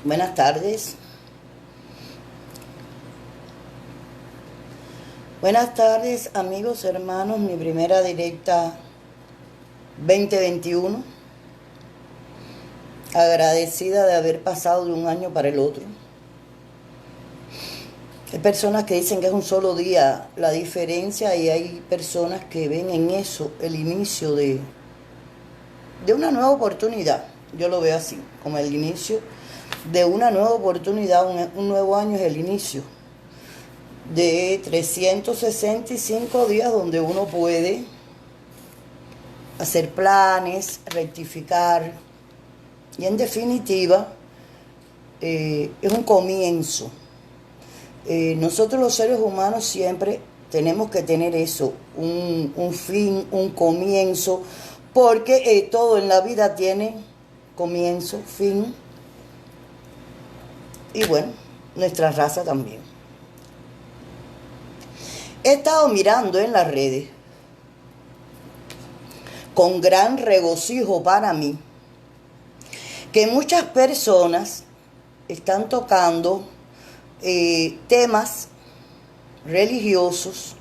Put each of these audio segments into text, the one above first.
Buenas tardes. Buenas tardes, amigos, hermanos. Mi primera directa 2021. Agradecida de haber pasado de un año para el otro. Hay personas que dicen que es un solo día la diferencia y hay personas que ven en eso el inicio de una nueva oportunidad. Yo lo veo así, como el inicio de una nueva oportunidad. Un nuevo año es el inicio de 365 días donde uno puede hacer planes, rectificar y en definitiva es un comienzo. Nosotros los seres humanos siempre tenemos que tener eso, un fin, un comienzo, porque todo en la vida tiene comienzo, fin y bueno, nuestra raza también. He estado mirando en las redes con gran regocijo para mí que muchas personas están tocando temas religiosos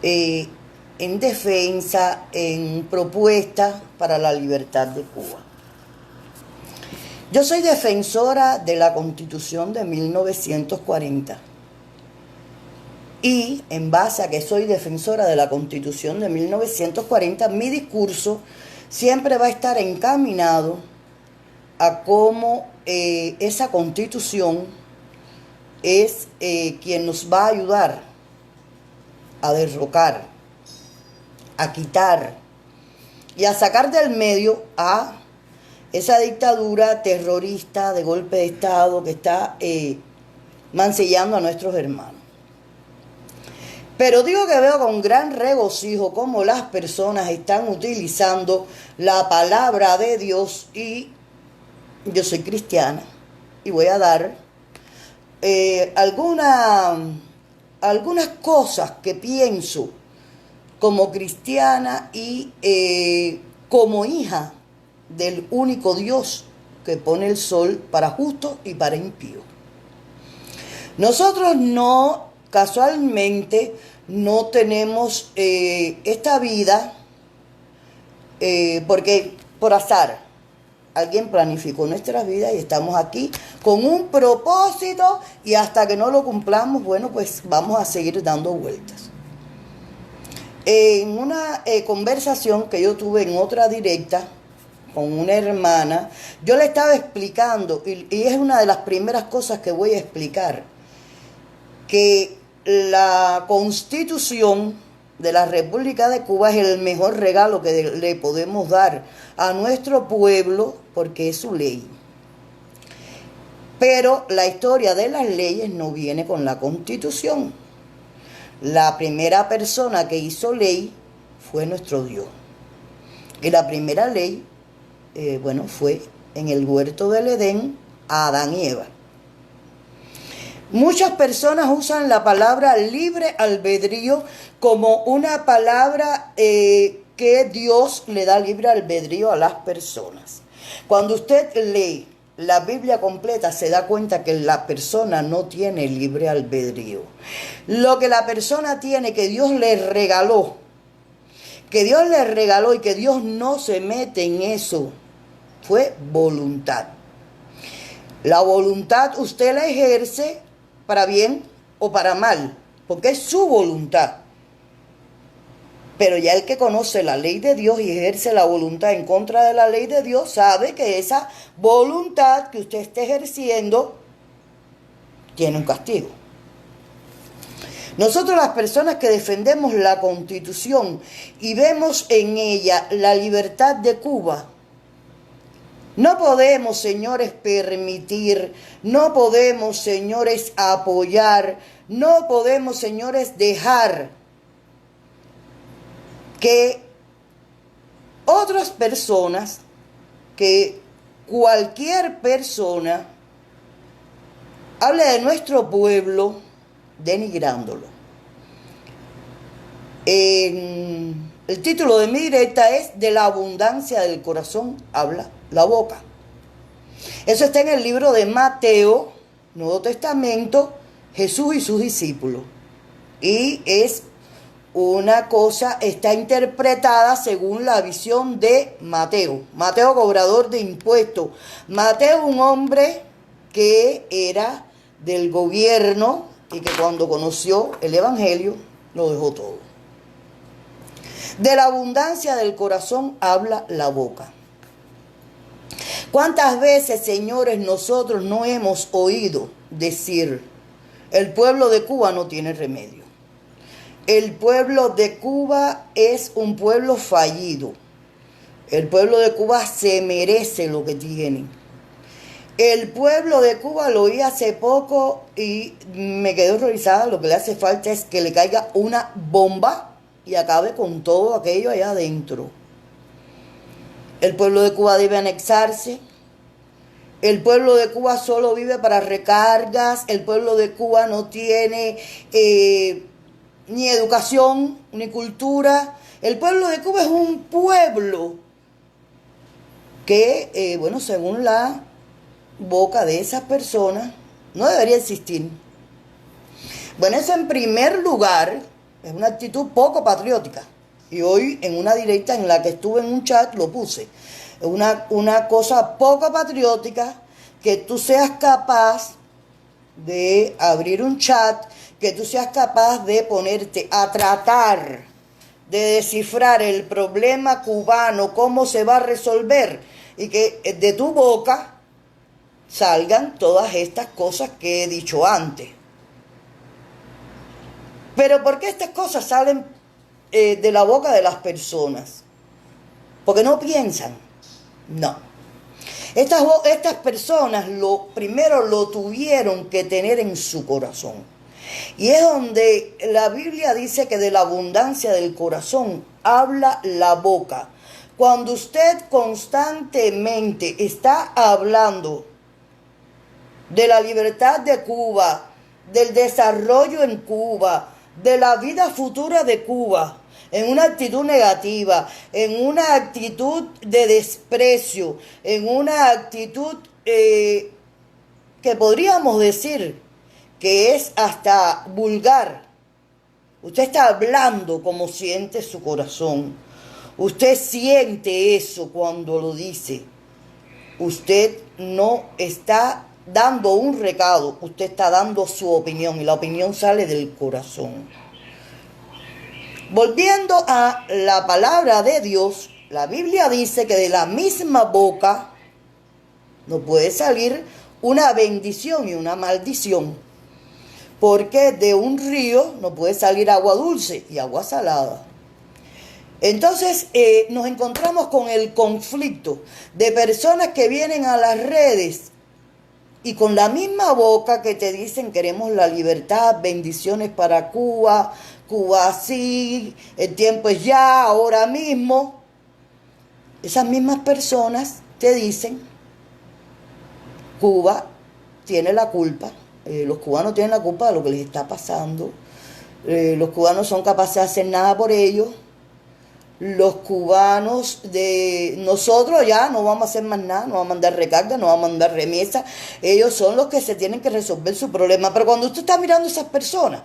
en defensa, en propuestas para la libertad de Cuba. Yo soy defensora de la Constitución de 1940. Y en base a que soy defensora de la Constitución de 1940, mi discurso siempre va a estar encaminado a cómo esa Constitución es quien nos va a ayudar a derrocar, a quitar y a sacar del medio a esa dictadura terrorista de golpe de Estado que está mancillando a nuestros hermanos. Pero digo que veo con gran regocijo cómo las personas están utilizando la palabra de Dios y yo soy cristiana y voy a dar algunas cosas que pienso como cristiana y como hija del único Dios que pone el sol para justos y para impíos. Nosotros casualmente no tenemos esta vida porque por azar alguien planificó nuestras vidas y estamos aquí con un propósito y hasta que no lo cumplamos, bueno, pues vamos a seguir dando vueltas. En una conversación que yo tuve en otra directa con una hermana, yo le estaba explicando, y es una de las primeras cosas que voy a explicar, que la Constitución de la República de Cuba es el mejor regalo que le podemos dar a nuestro pueblo porque es su ley. Pero la historia de las leyes no viene con la Constitución. La primera persona que hizo ley fue nuestro Dios. Y la primera ley, fue en el huerto del Edén a Adán y Eva. Muchas personas usan la palabra libre albedrío como una palabra que Dios le da libre albedrío a las personas. Cuando usted lee la Biblia completa se da cuenta que la persona no tiene libre albedrío. Lo que la persona tiene, que Dios le regaló y que Dios no se mete en eso, fue voluntad. La voluntad usted la ejerce para bien o para mal, porque es su voluntad. Pero ya el que conoce la ley de Dios y ejerce la voluntad en contra de la ley de Dios, sabe que esa voluntad que usted esté ejerciendo tiene un castigo. Nosotros, las personas que defendemos la Constitución y vemos en ella la libertad de Cuba, no podemos, señores, permitir, no podemos, señores, apoyar, no podemos, señores, dejar que otras personas, que cualquier persona hable de nuestro pueblo denigrándolo. El título de mi directa es: de la abundancia del corazón habla la boca. Eso está en el libro de Mateo, Nuevo Testamento, Jesús y sus discípulos. Y es una cosa, está interpretada según la visión de Mateo. Mateo, cobrador de impuestos. Mateo, un hombre que era del gobierno y que cuando conoció el evangelio lo dejó todo. De la abundancia del corazón habla la boca. ¿Cuántas veces, señores, nosotros no hemos oído decir, el pueblo de Cuba no tiene remedio? El pueblo de Cuba es un pueblo fallido. El pueblo de Cuba se merece lo que tiene. El pueblo de Cuba, lo oí hace poco y me quedé horrorizada. Lo que le hace falta es que le caiga una bomba y acabe con todo aquello allá adentro. El pueblo de Cuba debe anexarse. El pueblo de Cuba solo vive para recargas. El pueblo de Cuba no tiene ni educación, ni cultura. El pueblo de Cuba es un pueblo que, bueno, según la boca de esas personas, no debería existir. Bueno, eso en primer lugar es una actitud poco patriótica. Y hoy en una directa en la que estuve en un chat lo puse. Es una cosa poco patriótica que tú seas capaz de abrir un chat, que tú seas capaz de ponerte a tratar de descifrar el problema cubano, cómo se va a resolver, y que de tu boca salgan todas estas cosas que he dicho antes. Pero ¿por qué estas cosas salen de la boca de las personas? Porque no piensan. No. Estas personas primero lo tuvieron que tener en su corazón. Y es donde la Biblia dice que de la abundancia del corazón habla la boca. Cuando usted constantemente está hablando de la libertad de Cuba, del desarrollo en Cuba, de la vida futura de Cuba, en una actitud negativa, en una actitud de desprecio, en una actitud que podríamos decir que es hasta vulgar. Usted está hablando como siente su corazón. Usted siente eso cuando lo dice. Usted no está dando un recado, usted está dando su opinión y la opinión sale del corazón. Volviendo a la palabra de Dios, la Biblia dice que de la misma boca no puede salir una bendición y una maldición, porque de un río no puede salir agua dulce y agua salada. Entonces nos encontramos con el conflicto de personas que vienen a las redes y con la misma boca que te dicen queremos la libertad, bendiciones para Cuba, Cuba sí, el tiempo es ya, ahora mismo. Esas mismas personas te dicen Cuba tiene la culpa, los cubanos tienen la culpa de lo que les está pasando, los cubanos son capaces de hacer nada por ellos. Los cubanos de nosotros ya no vamos a hacer más nada, no vamos a mandar recarga, no vamos a mandar remesa. Ellos son los que se tienen que resolver su problema. Pero cuando usted está mirando esas personas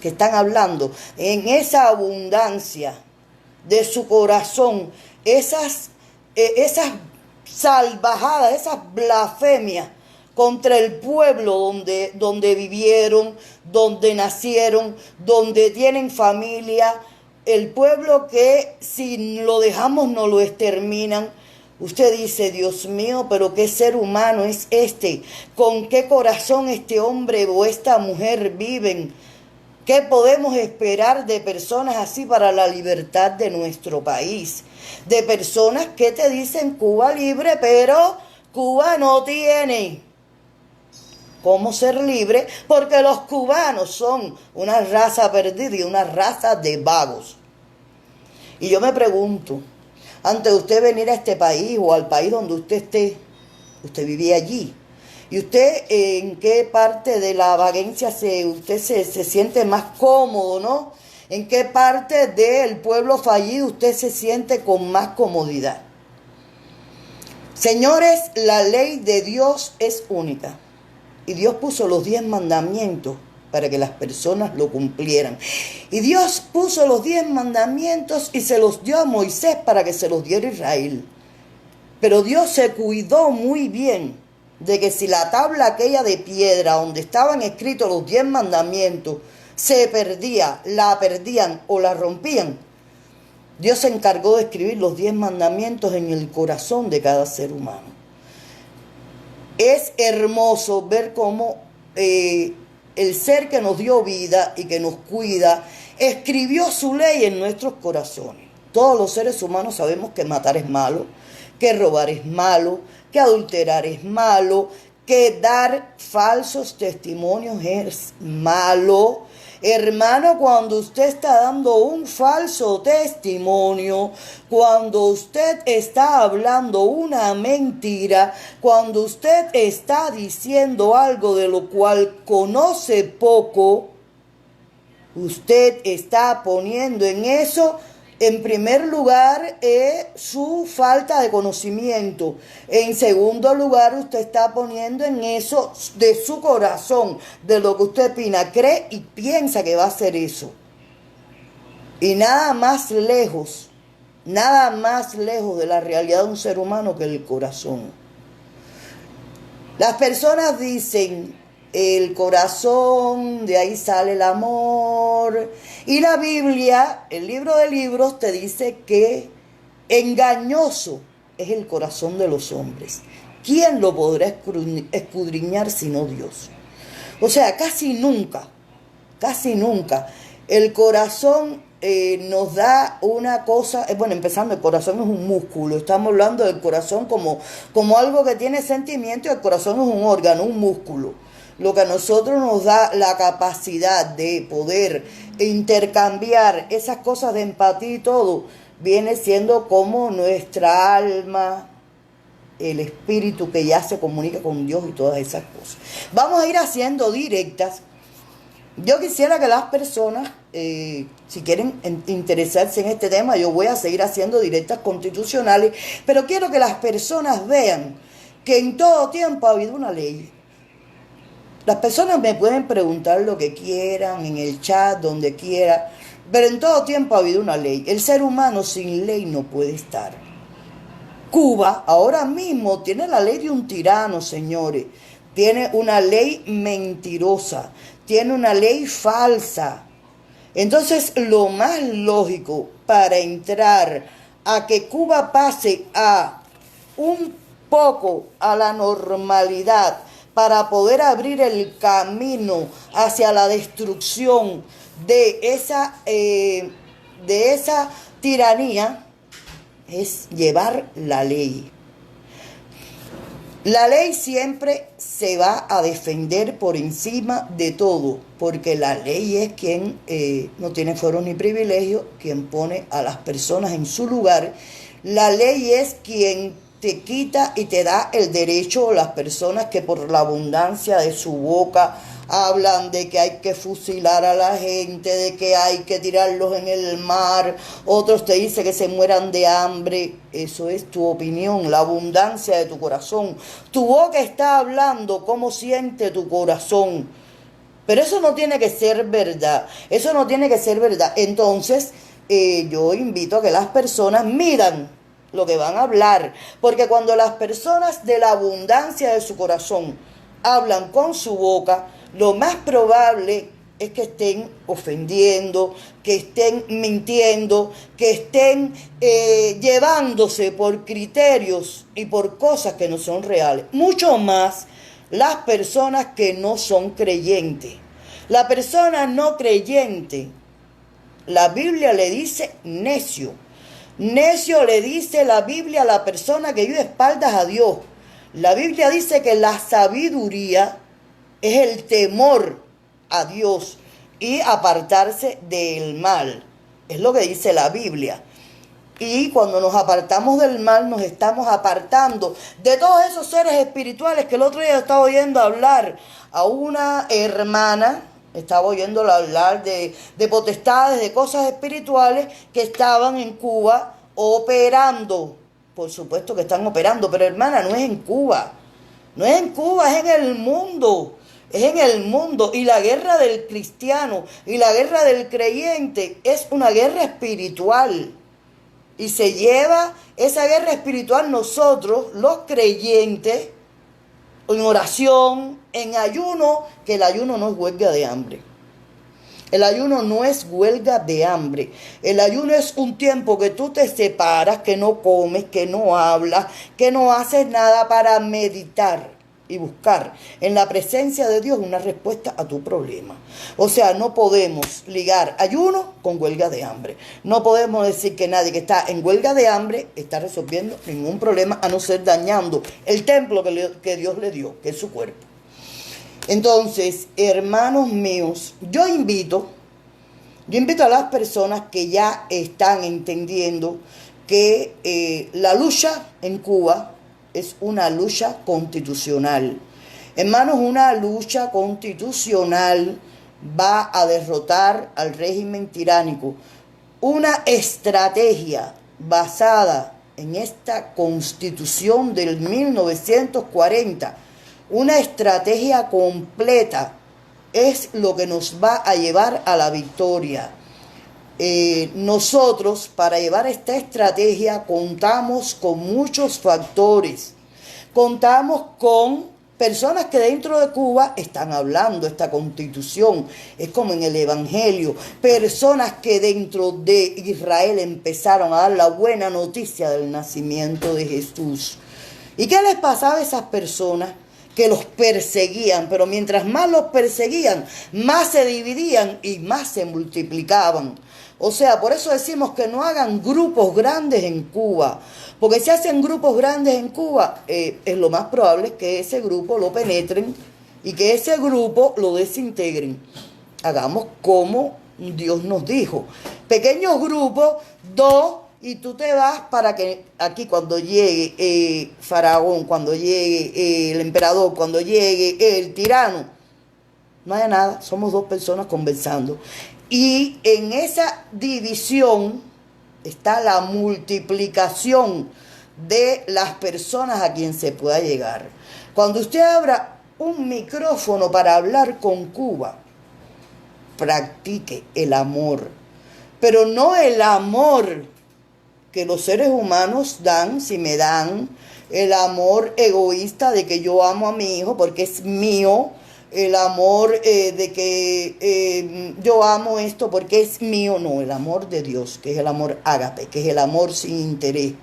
que están hablando en esa abundancia de su corazón, esas salvajadas, esas blasfemias contra el pueblo donde vivieron, donde nacieron, donde tienen familia, el pueblo que si lo dejamos no lo exterminan. Usted dice, Dios mío, pero qué ser humano es este, con qué corazón este hombre o esta mujer viven. ¿Qué podemos esperar de personas así para la libertad de nuestro país? De personas que te dicen Cuba libre, pero Cuba no tiene cómo ser libre, porque los cubanos son una raza perdida y una raza de vagos. Y yo me pregunto, antes de usted venir a este país o al país donde usted esté, usted vivía allí, y usted en qué parte de la vaguencia usted se siente más cómodo, ¿no? ¿En qué parte del pueblo fallido usted se siente con más comodidad? Señores, la ley de Dios es única. Y Dios puso los 10 mandamientos para que las personas lo cumplieran. Y Dios puso los 10 mandamientos y se los dio a Moisés para que se los diera a Israel. Pero Dios se cuidó muy bien de que si la tabla aquella de piedra donde estaban escritos los 10 mandamientos se perdía, la perdían o la rompían, Dios se encargó de escribir los 10 mandamientos en el corazón de cada ser humano. Es hermoso ver cómo el ser que nos dio vida y que nos cuida escribió su ley en nuestros corazones. Todos los seres humanos sabemos que matar es malo, que robar es malo, que adulterar es malo, que dar falsos testimonios es malo. Hermano, cuando usted está dando un falso testimonio, cuando usted está hablando una mentira, cuando usted está diciendo algo de lo cual conoce poco, usted está poniendo en eso, en primer lugar, su falta de conocimiento. En segundo lugar, usted está poniendo en eso de su corazón, de lo que usted opina, cree y piensa que va a hacer eso. Y nada más lejos de la realidad de un ser humano que el corazón. Las personas dicen, el corazón, de ahí sale el amor. Y la Biblia, el libro de libros, te dice que engañoso es el corazón de los hombres. ¿Quién lo podrá escudriñar sino Dios? O sea, casi nunca, el corazón nos da una cosa, bueno, empezando, el corazón es un músculo, estamos hablando del corazón como algo que tiene sentimiento, y el corazón es un órgano, un músculo. Lo que a nosotros nos da la capacidad de poder intercambiar esas cosas de empatía y todo, viene siendo como nuestra alma, el espíritu que ya se comunica con Dios y todas esas cosas. Vamos a ir haciendo directas. Yo quisiera que las personas, si quieren interesarse en este tema, yo voy a seguir haciendo directas constitucionales, pero quiero que las personas vean que en todo tiempo ha habido una ley. Las personas me pueden preguntar lo que quieran, en el chat, donde quiera, pero en todo tiempo ha habido una ley. El ser humano sin ley no puede estar. Cuba ahora mismo tiene la ley de un tirano, señores. Tiene una ley mentirosa, tiene una ley falsa. Entonces, lo más lógico para entrar a que Cuba pase a un poco a la normalidad, para poder abrir el camino hacia la destrucción de esa tiranía, es llevar la ley. La ley siempre se va a defender por encima de todo, porque la ley es quien no tiene fueros ni privilegios, quien pone a las personas en su lugar. La ley es quien te quita y te da el derecho a las personas que por la abundancia de su boca hablan de que hay que fusilar a la gente, de que hay que tirarlos en el mar, otros te dicen que se mueran de hambre. Eso es tu opinión, la abundancia de tu corazón. Tu boca está hablando cómo siente tu corazón, pero eso no tiene que ser verdad, eso no tiene que ser verdad. Entonces, yo invito a que las personas midan lo que van a hablar, porque cuando las personas de la abundancia de su corazón hablan con su boca, lo más probable es que estén ofendiendo, que estén mintiendo, que estén llevándose por criterios y por cosas que no son reales. Mucho más las personas que no son creyentes. La persona no creyente, la Biblia le dice necio. Necio le dice la Biblia a la persona que vive espaldas a Dios. La Biblia dice que la sabiduría es el temor a Dios y apartarse del mal. Es lo que dice la Biblia. Y cuando nos apartamos del mal, nos estamos apartando de todos esos seres espirituales que el otro día estaba oyendo hablar a una hermana. Estaba oyéndola hablar de potestades, de cosas espirituales que estaban en Cuba operando por supuesto que están operando, pero hermana, no es en Cuba. No es en Cuba, es en el mundo. Es en el mundo. Y la guerra del cristiano y la guerra del creyente es una guerra espiritual. Y se lleva esa guerra espiritual nosotros, los creyentes, en oración, en ayuno, que el ayuno no es huelga de hambre. El ayuno no es huelga de hambre. El ayuno es un tiempo que tú te separas, que no comes, que no hablas, que no haces nada para meditar y buscar en la presencia de Dios una respuesta a tu problema. O sea, no podemos ligar ayuno con huelga de hambre. No podemos decir que nadie que está en huelga de hambre está resolviendo ningún problema, a no ser dañando el templo que Dios le dio, que es su cuerpo. Entonces, hermanos míos, yo invito a las personas que ya están entendiendo que la lucha en Cuba es una lucha constitucional. Hermanos, una lucha constitucional va a derrotar al régimen tiránico. Una estrategia basada en esta Constitución del 1940, una estrategia completa, es lo que nos va a llevar a la victoria. Nosotros, para llevar esta estrategia, contamos con muchos factores. Contamos con personas que dentro de Cuba están hablando esta constitución. Es como en el Evangelio. Personas que dentro de Israel empezaron a dar la buena noticia del nacimiento de Jesús. ¿Y qué les pasaba a esas personas? Que los perseguían, pero mientras más los perseguían, más se dividían y más se multiplicaban. O sea, por eso decimos que no hagan grupos grandes en Cuba, porque si hacen grupos grandes en Cuba, es lo más probable que ese grupo lo penetren y que ese grupo lo desintegren. Hagamos como Dios nos dijo. Pequeños grupos, dos, y tú te vas para que aquí cuando llegue Faraón, cuando llegue el emperador, cuando llegue el tirano, no haya nada, somos dos personas conversando. Y en esa división está la multiplicación de las personas a quien se pueda llegar. Cuando usted abra un micrófono para hablar con Cuba, practique el amor, pero no el amor que los seres humanos dan, si me dan el amor egoísta de que yo amo a mi hijo porque es mío, el amor de que yo amo esto porque es mío, no, el amor de Dios, que es el amor ágape, que es el amor sin interés,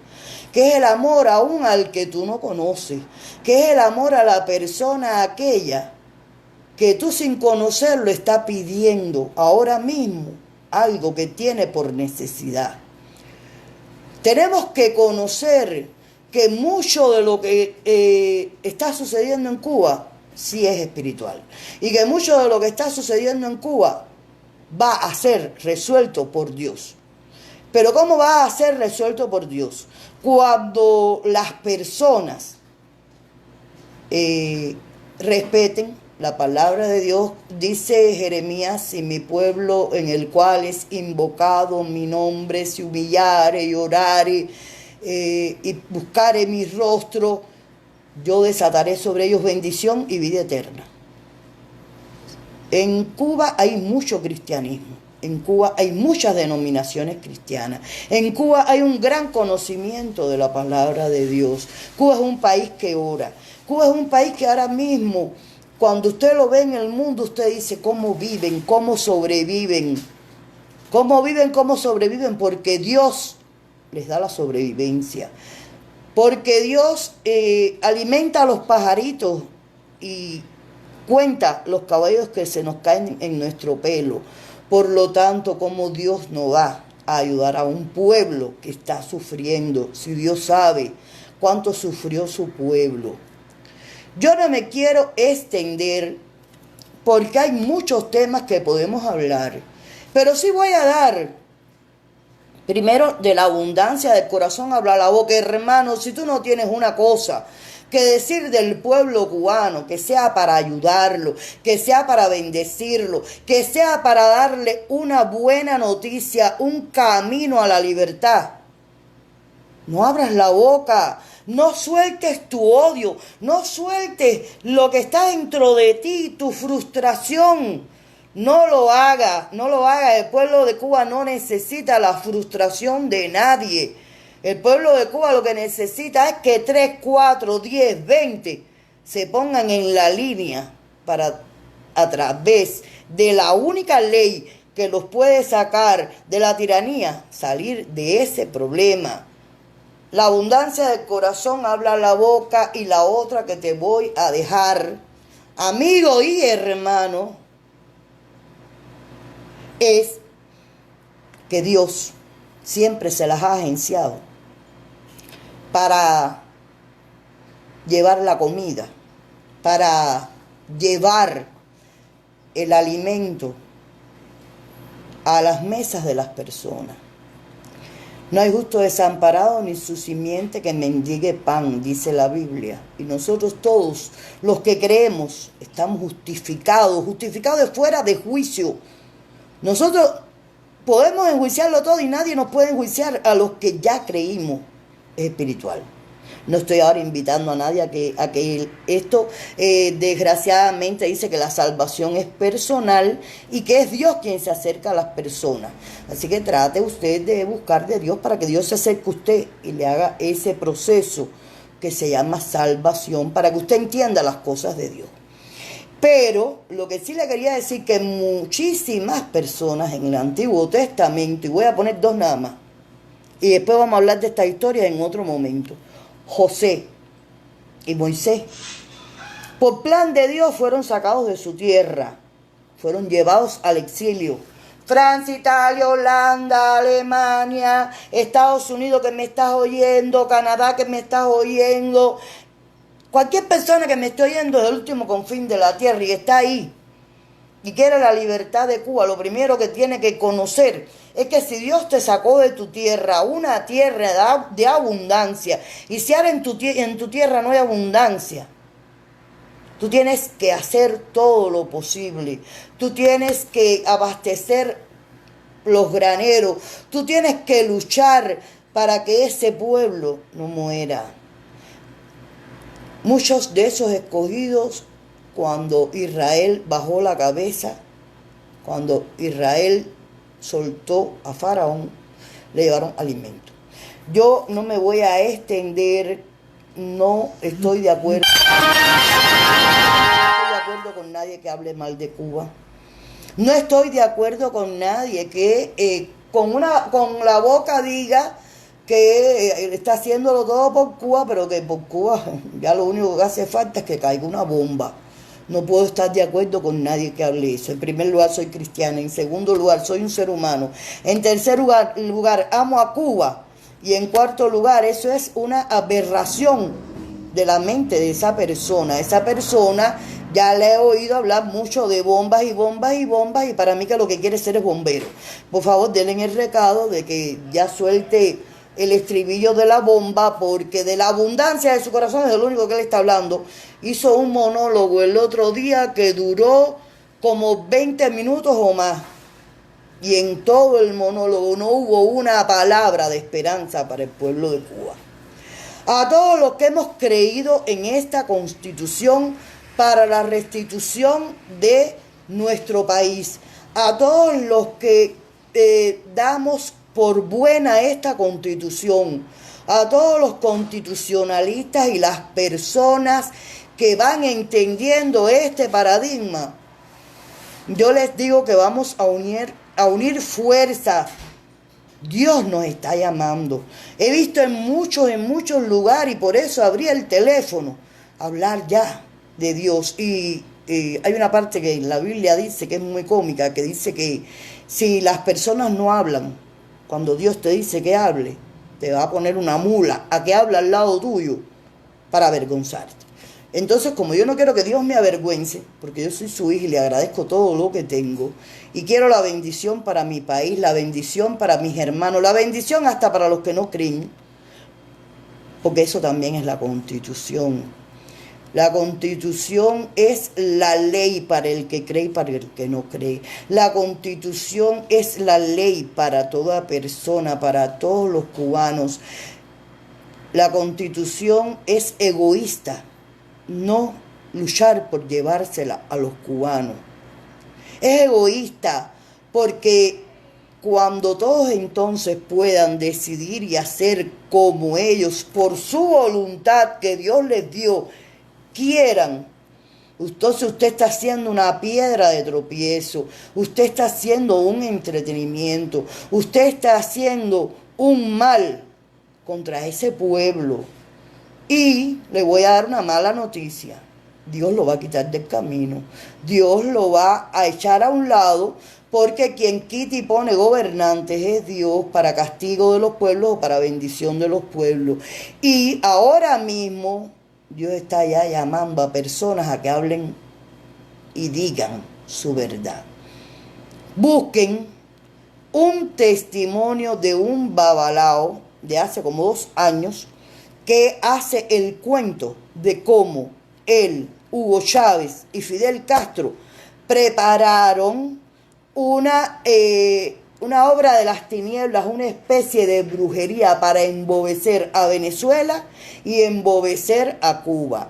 que es el amor aún al que tú no conoces, que es el amor a la persona aquella que tú sin conocerlo está pidiendo ahora mismo algo que tiene por necesidad. Tenemos que conocer que mucho de lo que está sucediendo en Cuba sí es espiritual. Y que mucho de lo que está sucediendo en Cuba va a ser resuelto por Dios. Pero ¿cómo va a ser resuelto por Dios? Cuando las personas respeten la palabra de Dios. Dice Jeremías: si mi pueblo en el cual es invocado mi nombre se humillare y orare y buscare mi rostro, yo desataré sobre ellos bendición y vida eterna. En Cuba hay mucho cristianismo. En Cuba hay muchas denominaciones cristianas. En Cuba hay un gran conocimiento de la palabra de Dios. Cuba es un país que ora. Cuba es un país que ahora mismo, cuando usted lo ve en el mundo, usted dice cómo viven, cómo sobreviven. Cómo viven, cómo sobreviven, porque Dios les da la sobrevivencia. Porque Dios alimenta a los pajaritos y cuenta los caballos que se nos caen en nuestro pelo. Por lo tanto, como Dios no va a ayudar a un pueblo que está sufriendo, si Dios sabe cuánto sufrió su pueblo. Yo no me quiero extender porque hay muchos temas que podemos hablar, pero sí voy a dar primero de la abundancia del corazón habla la boca. Hermano, si tú no tienes una cosa que decir del pueblo cubano, que sea para ayudarlo, que sea para bendecirlo, que sea para darle una buena noticia, un camino a la libertad, No abras la boca, no sueltes tu odio, no sueltes lo que está dentro de ti, tu frustración. No lo haga, no lo haga. El pueblo de Cuba no necesita la frustración de nadie. El pueblo de Cuba lo que necesita es que 3, 4, 10, 20 se pongan en la línea para, a través de la única ley que los puede sacar de la tiranía, salir de ese problema. La abundancia del corazón habla la boca, y la otra que te voy a dejar, amigo y hermano, es que Dios siempre se las ha agenciado para llevar la comida, para llevar el alimento a las mesas de las personas. No hay justo desamparado ni su simiente que mendigue pan, dice la Biblia. Y nosotros todos los que creemos estamos justificados de fuera de juicio. Nosotros podemos enjuiciarlo todo y nadie nos puede enjuiciar a los que ya creímos espiritual. No estoy ahora invitando a nadie a que esto, desgraciadamente, dice que la salvación es personal y que es Dios quien se acerca a las personas. Así que trate usted de buscar de Dios para que Dios se acerque a usted y le haga ese proceso que se llama salvación, para que usted entienda las cosas de Dios. Pero lo que sí le quería decir, que muchísimas personas en el Antiguo Testamento, y voy a poner 2 nada más, y después vamos a hablar de esta historia en otro momento. José y Moisés, por plan de Dios, fueron sacados de su tierra, fueron llevados al exilio. Francia, Italia, Holanda, Alemania, Estados Unidos que me estás oyendo, Canadá que me estás oyendo, cualquier persona que me esté oyendo del último confín de la tierra y está ahí y quiere la libertad de Cuba, lo primero que tiene que conocer es que si Dios te sacó de tu tierra, una tierra de abundancia, y si ahora en tu tierra no hay abundancia, tú tienes que hacer todo lo posible. Tú tienes que abastecer los graneros. Tú tienes que luchar para que ese pueblo no muera. Muchos de esos escogidos, cuando Israel bajó la cabeza, cuando Israel soltó a Faraón, le llevaron alimento. Yo no me voy a extender, no estoy de acuerdo. No estoy de acuerdo con nadie que hable mal de Cuba. No estoy de acuerdo con nadie que con la boca diga que está haciéndolo todo por Cuba, pero que por Cuba ya lo único que hace falta es que caiga una bomba. No puedo estar de acuerdo con nadie que hable eso. En primer lugar, soy cristiana. En segundo lugar, soy un ser humano. En tercer lugar, amo a Cuba. Y en cuarto lugar, eso es una aberración de la mente de esa persona. Esa persona, ya le he oído hablar mucho de bombas y bombas y bombas, y para mí que lo que quiere ser es bombero. Por favor, denle el recado de que ya suelte el estribillo de la bomba, porque de la abundancia de su corazón es lo único que él está hablando. Hizo un monólogo el otro día que duró como 20 minutos o más, y en todo el monólogo no hubo una palabra de esperanza para el pueblo de Cuba. A todos los que hemos creído en esta Constitución para la restitución de nuestro país, a todos los que damos por buena esta Constitución, a todos los constitucionalistas y las personas que van entendiendo este paradigma, yo les digo que vamos a unir fuerzas. Dios nos está llamando. He visto en muchos lugares, y por eso abrí el teléfono, hablar ya de Dios. Y hay una parte que la Biblia dice que es muy cómica, que dice que si las personas no hablan, cuando Dios te dice que hable, te va a poner una mula a que hable al lado tuyo para avergonzarte. Entonces, como yo no quiero que Dios me avergüence, porque yo soy su hija y le agradezco todo lo que tengo, y quiero la bendición para mi país, la bendición para mis hermanos, la bendición hasta para los que no creen, porque eso también es la Constitución. La Constitución es la ley para el que cree y para el que no cree. La Constitución es la ley para toda persona, para todos los cubanos. La Constitución es egoísta, no luchar por llevársela a los cubanos. Es egoísta porque cuando todos entonces puedan decidir y hacer como ellos, por su voluntad que Dios les dio, quieran, entonces usted está haciendo una piedra de tropiezo, usted está haciendo un entretenimiento, usted está haciendo un mal contra ese pueblo. Y le voy a dar una mala noticia. Dios lo va a quitar del camino. Dios lo va a echar a un lado, porque quien quita y pone gobernantes es Dios, para castigo de los pueblos o para bendición de los pueblos. Y ahora mismo Dios está ya llamando a personas a que hablen y digan su verdad. Busquen un testimonio de un babalao de hace como 2 años que hace el cuento de cómo él, Hugo Chávez y Fidel Castro prepararon una obra de las tinieblas, una especie de brujería para embobecer a Venezuela y embobecer a Cuba.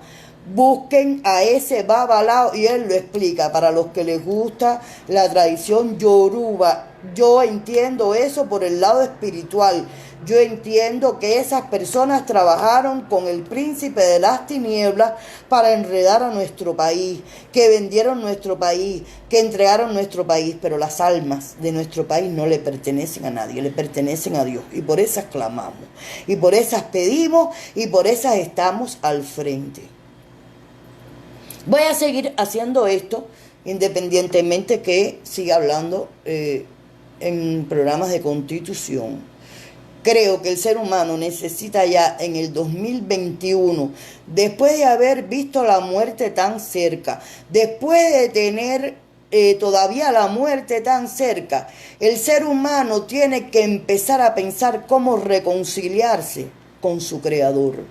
Busquen a ese babalao y él lo explica. Para los que les gusta la tradición yoruba, yo entiendo eso por el lado espiritual. Yo entiendo que esas personas trabajaron con el príncipe de las tinieblas para enredar a nuestro país, que vendieron nuestro país, que entregaron nuestro país, pero las almas de nuestro país no le pertenecen a nadie, le pertenecen a Dios. Y por esas clamamos, y por esas pedimos, y por esas estamos al frente. Voy a seguir haciendo esto, independientemente que siga hablando en programas de constitución. Creo que el ser humano necesita ya en el 2021, después de haber visto la muerte tan cerca, después de tener todavía la muerte tan cerca, el ser humano tiene que empezar a pensar cómo reconciliarse con su Creador.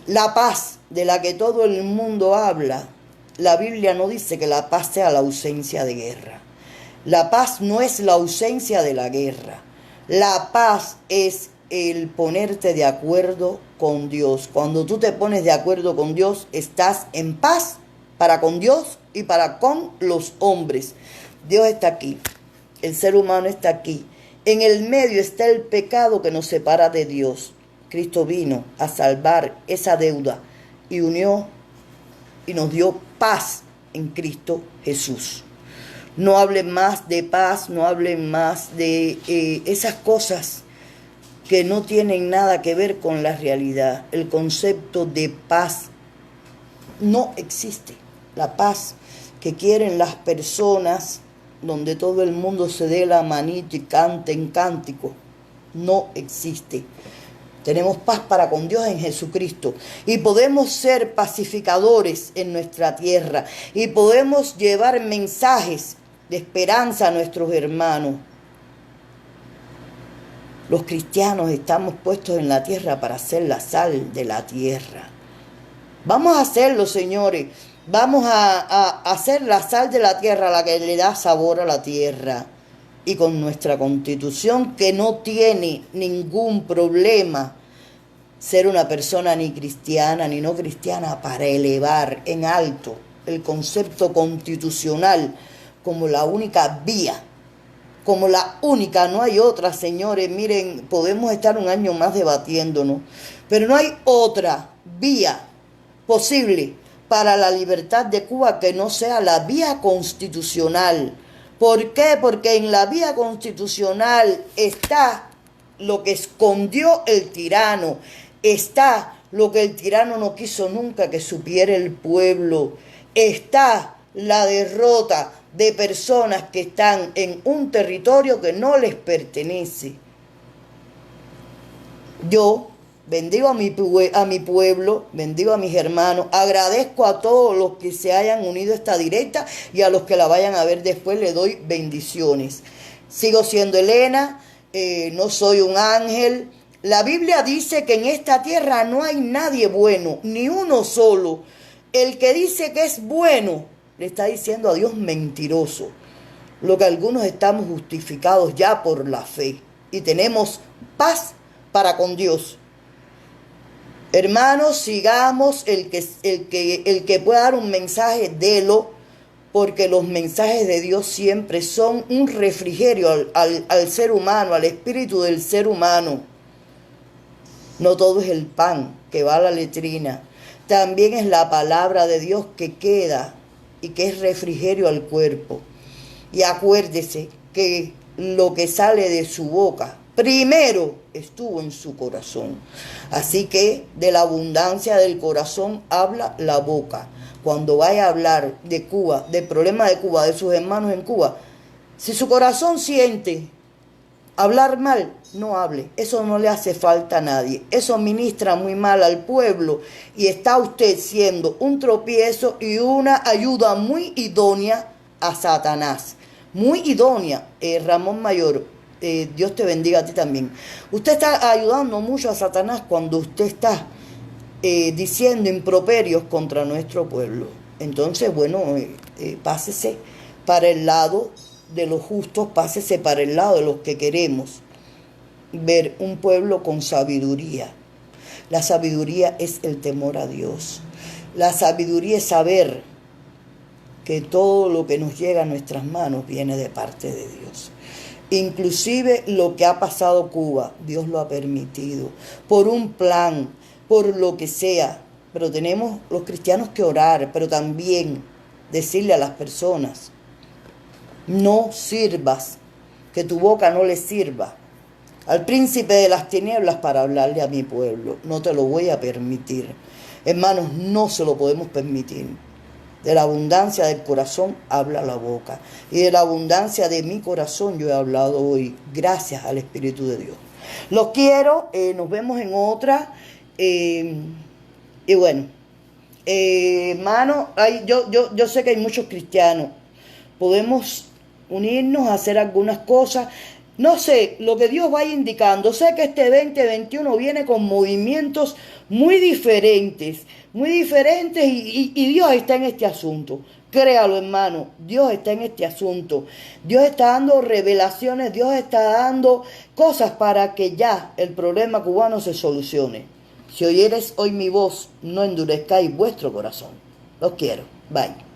La paz de la que todo el mundo habla, la Biblia no dice que la paz sea la ausencia de guerra. La paz no es la ausencia de la guerra. La paz es el ponerte de acuerdo con Dios. Cuando tú te pones de acuerdo con Dios, estás en paz para con Dios y para con los hombres. Dios está aquí, el ser humano está aquí. En el medio está el pecado que nos separa de Dios. Cristo vino a salvar esa deuda y unió y nos dio paz en Cristo Jesús. No hablen más de paz, no hablen más de esas cosas que no tienen nada que ver con la realidad. El concepto de paz no existe. La paz que quieren las personas, donde todo el mundo se dé la manito y cante en cántico, no existe. Tenemos paz para con Dios en Jesucristo y podemos ser pacificadores en nuestra tierra y podemos llevar mensajes de esperanza a nuestros hermanos. Los cristianos estamos puestos en la tierra para ser la sal de la tierra. Vamos a hacerlo, señores. Vamos a hacer la sal de la tierra, la que le da sabor a la tierra. Y con nuestra constitución, que no tiene ningún problema ser una persona ni cristiana ni no cristiana, para elevar en alto el concepto constitucional como la única vía, como la única, no hay otra, señores. Miren, podemos estar un año más debatiéndonos, pero no hay otra vía posible para la libertad de Cuba que no sea la vía constitucional. ¿Por qué? Porque en la vía constitucional está lo que escondió el tirano, está lo que el tirano no quiso nunca que supiera el pueblo, está la derrota de personas que están en un territorio que no les pertenece. Yo bendigo a mi pueblo, bendigo a mis hermanos, agradezco a todos los que se hayan unido a esta directa y a los que la vayan a ver después le doy bendiciones. Sigo siendo Elena, no soy un ángel. La Biblia dice que en esta tierra no hay nadie bueno, ni uno solo. El que dice que es bueno, le está diciendo a Dios mentiroso. Lo que algunos estamos justificados ya por la fe y tenemos paz para con Dios. Hermanos, sigamos el que pueda dar un mensaje, délo, porque los mensajes de Dios siempre son un refrigerio al ser humano, al espíritu del ser humano. No todo es el pan que va a la letrina, también es la palabra de Dios que queda y que es refrigerio al cuerpo. Y acuérdese que lo que sale de su boca primero estuvo en su corazón. Así que de la abundancia del corazón habla la boca. Cuando vaya a hablar de Cuba, del problema de Cuba, de sus hermanos en Cuba, si su corazón siente hablar mal, no hable. Eso no le hace falta a nadie. Eso ministra muy mal al pueblo y está usted siendo un tropiezo y una ayuda muy idónea a Satanás. Muy idónea, Ramón Mayor. Dios te bendiga a ti también. Usted está ayudando mucho a Satanás cuando usted está diciendo improperios contra nuestro pueblo. Entonces, bueno, pásese para el lado de los justos, pásese para el lado de los que queremos ver un pueblo con sabiduría. La sabiduría es el temor a Dios. La sabiduría es saber que todo lo que nos llega a nuestras manos viene de parte de Dios. Inclusive lo que ha pasado Cuba, Dios lo ha permitido, por un plan, por lo que sea. Pero tenemos los cristianos que orar, pero también decirle a las personas, no sirvas, que tu boca no le sirva al príncipe de las tinieblas para hablarle a mi pueblo. No te lo voy a permitir. Hermanos, no se lo podemos permitir. De la abundancia del corazón habla la boca. Y de la abundancia de mi corazón yo he hablado hoy, gracias al Espíritu de Dios. Los quiero, nos vemos en otra. Y bueno, hermano, yo sé que hay muchos cristianos. Podemos unirnos a hacer algunas cosas. No sé, lo que Dios vaya indicando. Sé que este 2021 viene con movimientos muy diferentes y Dios está en este asunto. Créalo, hermano, Dios está en este asunto. Dios está dando revelaciones, Dios está dando cosas para que ya el problema cubano se solucione. Si oyeres hoy mi voz, no endurezcáis vuestro corazón. Los quiero. Bye.